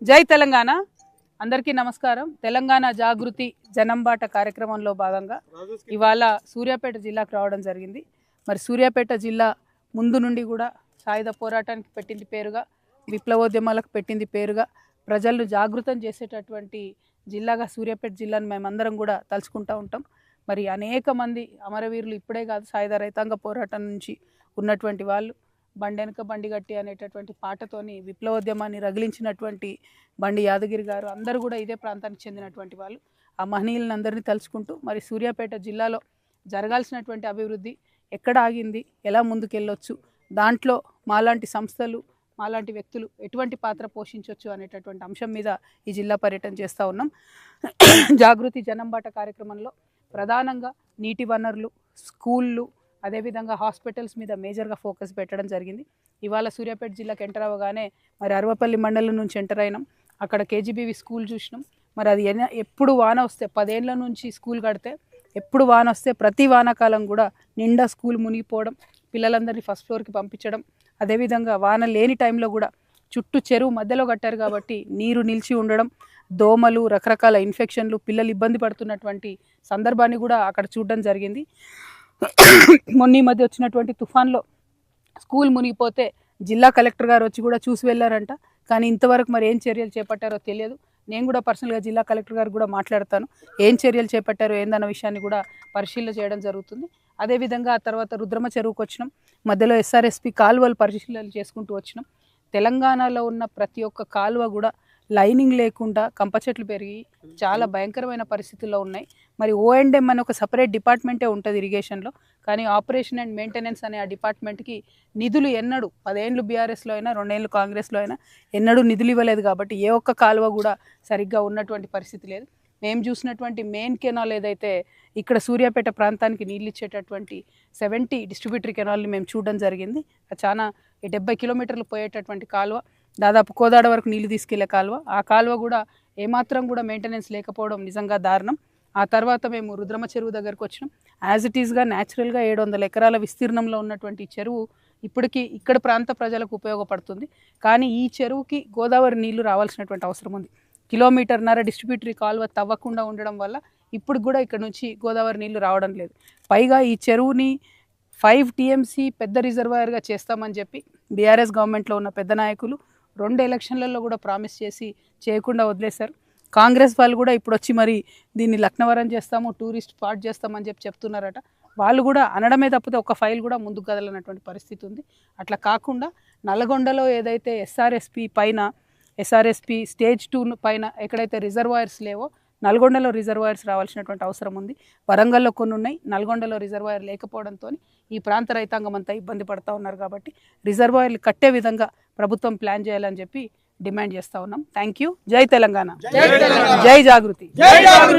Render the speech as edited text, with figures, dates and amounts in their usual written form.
జై తెలంగాణ అందరికీ నమస్కారం. తెలంగాణ జాగృతి జనంబాట కార్యక్రమంలో భాగంగా ఇవాళ సూర్యాపేట జిల్లాకు రావడం జరిగింది. మరి సూర్యాపేట జిల్లా ముందు నుండి కూడా సాయుధ పోరాటానికి పెట్టింది పేరుగా, విప్లవోద్యమాలకు పెట్టింది పేరుగా, ప్రజలను జాగృతం చేసేటటువంటి జిల్లాగా సూర్యాపేట జిల్లాను మేమందరం కూడా తలుచుకుంటూ ఉంటాం. మరి అనేక మంది అమరవీరులు ఇప్పుడే కాదు, సాయుధ రైతాంగ పోరాటం నుంచి ఉన్నటువంటి వాళ్ళు బండెనక బండి గట్టి అనేటటువంటి పాటతోని విప్లవోద్యమాన్ని రగిలించినటువంటి బండి యాదగిరి గారు అందరూ కూడా ఇదే ప్రాంతానికి చెందినటువంటి వాళ్ళు. ఆ మహనీయులను అందరినీ తలుచుకుంటూ మరి సూర్యాపేట జిల్లాలో జరగాల్సినటువంటి అభివృద్ధి ఎక్కడ ఆగింది, ఎలా ముందుకెళ్ళొచ్చు, దాంట్లో మాలాంటి సంస్థలు మాలాంటి వ్యక్తులు ఎటువంటి పాత్ర పోషించవచ్చు అనేటటువంటి అంశం మీద ఈ జిల్లా పర్యటన చేస్తూ ఉన్నాం. జాగృతి జనంబాట కార్యక్రమంలో ప్రధానంగా నీటి వనరులు, స్కూళ్ళు, అదేవిధంగా హాస్పిటల్స్ మీద మేజర్గా ఫోకస్ పెట్టడం జరిగింది. ఇవాళ సూర్యాపేట జిల్లాకి ఎంటర్ అవ్వగానే మరి అరవపల్లి మండలం నుంచి ఎంటర్ అయినాం. అక్కడ కేజీబీవి స్కూల్ చూసినాం. మరి అది ఎప్పుడు వాన వస్తే 10 ఏళ్ళ నుంచి స్కూల్ కడితే ఎప్పుడు వాన వస్తే ప్రతి వానాకాలం కూడా నిండా స్కూల్ మునిగిపోవడం, పిల్లలందరినీ ఫస్ట్ ఫ్లోర్కి పంపించడం, అదేవిధంగా వాన లేని టైంలో కూడా చుట్టూ చెరువు మధ్యలో కట్టారు కాబట్టి నీరు నిలిచి ఉండడం, దోమలు, రకరకాల ఇన్ఫెక్షన్లు, పిల్లలు ఇబ్బంది పడుతున్నటువంటి సందర్భాన్ని కూడా అక్కడ చూడడం జరిగింది. మొన్న ఈ మధ్య వచ్చినటువంటి తుఫాన్లో స్కూల్ మునిగిపోతే జిల్లా కలెక్టర్ గారు వచ్చి కూడా చూసి వెళ్ళారంట. కానీ ఇంతవరకు మరి ఏం చర్యలు చేపట్టారో తెలియదు. నేను కూడా పర్సనల్గా జిల్లా కలెక్టర్ గారు కూడా మాట్లాడతాను, ఏం చర్యలు చేపట్టారో ఏందన్న విషయాన్ని కూడా పరిశీలన చేయడం జరుగుతుంది. అదేవిధంగా ఆ తర్వాత రుద్రమ చెరువుకు వచ్చినాం. మధ్యలో ఎస్ఆర్ఎస్పి కాలువలు పరిశీలన చేసుకుంటూ వచ్చినాం. తెలంగాణలో ఉన్న ప్రతి ఒక్క కాలువ కూడా లైనింగ్ లేకుండా కంప చెట్లు పెరిగి చాలా భయంకరమైన పరిస్థితుల్లో ఉన్నాయి. మరి O&M అని ఒక సపరేట్ డిపార్ట్మెంటే ఉంటుంది ఇరిగేషన్లో, కానీ ఆపరేషన్ అండ్ మెయింటెనెన్స్ అనే ఆ డిపార్ట్మెంట్కి నిధులు ఎన్నడూ 10 ఏళ్ళు బీఆర్ఎస్లో అయినా 2 ఏళ్ళు కాంగ్రెస్లో అయినా ఎన్నడూ నిధులు ఇవ్వలేదు. కాబట్టి ఏ ఒక్క కాలువ కూడా సరిగ్గా ఉన్నటువంటి పరిస్థితి లేదు. మేము చూసినటువంటి మెయిన్ కెనాల్ ఏదైతే ఇక్కడ సూర్యాపేట ప్రాంతానికి నీళ్ళు ఇచ్చేటటువంటి 70 డిస్ట్రిబ్యూటరీ కెనాల్ని మేము చూడడం జరిగింది. చాలా 70 కిలోమీటర్లు పోయేటటువంటి కాలువ, దాదాపు కోదాడ వరకు నీళ్లు తీసుకెళ్లే కాలువ. ఆ కాలువ కూడా ఏమాత్రం కూడా మెయింటెనెన్స్ లేకపోవడం నిజంగా దారుణం. ఆ తర్వాత మేము రుద్రమ చెరువు దగ్గరకు వచ్చినాం. యాజ్ ఇట్ ఈస్గా న్యాచురల్గా 700 ఎకరాల విస్తీర్ణంలో ఉన్నటువంటి చెరువు ఇప్పటికీ ఇక్కడ ప్రాంత ప్రజలకు ఉపయోగపడుతుంది. కానీ ఈ చెరువుకి గోదావరి నీళ్లు రావాల్సినటువంటి అవసరం ఉంది. 1.5 కిలోమీటర్ డిస్ట్రిబ్యూటరీ కాలువ తవ్వకుండా ఉండడం వల్ల ఇప్పుడు కూడా ఇక్కడ నుంచి గోదావరి నీళ్లు రావడం లేదు. పైగా ఈ చెరువుని 5 TMC పెద్ద రిజర్వాయర్గా చేస్తామని చెప్పి బీఆర్ఎస్ గవర్నమెంట్లో ఉన్న పెద్ద నాయకులు 2 ఎలక్షన్లలో కూడా ప్రామిస్ చేసి చేయకుండా వదిలేశారు. కాంగ్రెస్ వాళ్ళు కూడా ఇప్పుడు వచ్చి మరి దీన్ని లక్నవరం చేస్తాము, టూరిస్ట్ స్పాట్ చేస్తామని చెప్పి చెప్తున్నారట. వాళ్ళు కూడా అనడమే తప్పితే ఒక ఫైల్ కూడా ముందుకు కదలనటువంటి పరిస్థితి ఉంది. అట్లా కాకుండా నల్గొండలో ఏదైతే ఎస్ఆర్ఎస్పి స్టేజ్ 2 పైన ఎక్కడైతే రిజర్వాయర్స్ లేవో నల్గొండలో రిజర్వాయర్స్ రావాల్సినటువంటి అవసరం ఉంది. వరంగల్లో కొన్ని ఉన్నాయి, నల్గొండలో రిజర్వాయర్ లేకపోవడంతో ఈ ప్రాంత రైతాంగం అంతా ఇబ్బంది పడుతూ ఉన్నారు. కాబట్టి రిజర్వాయర్లు కట్టే విధంగా ప్రభుత్వం ప్లాన్ చేయాలని చెప్పి డిమాండ్ చేస్తూ ఉన్నాం. Thank you. జై తెలంగాణ, జై జాగృతి.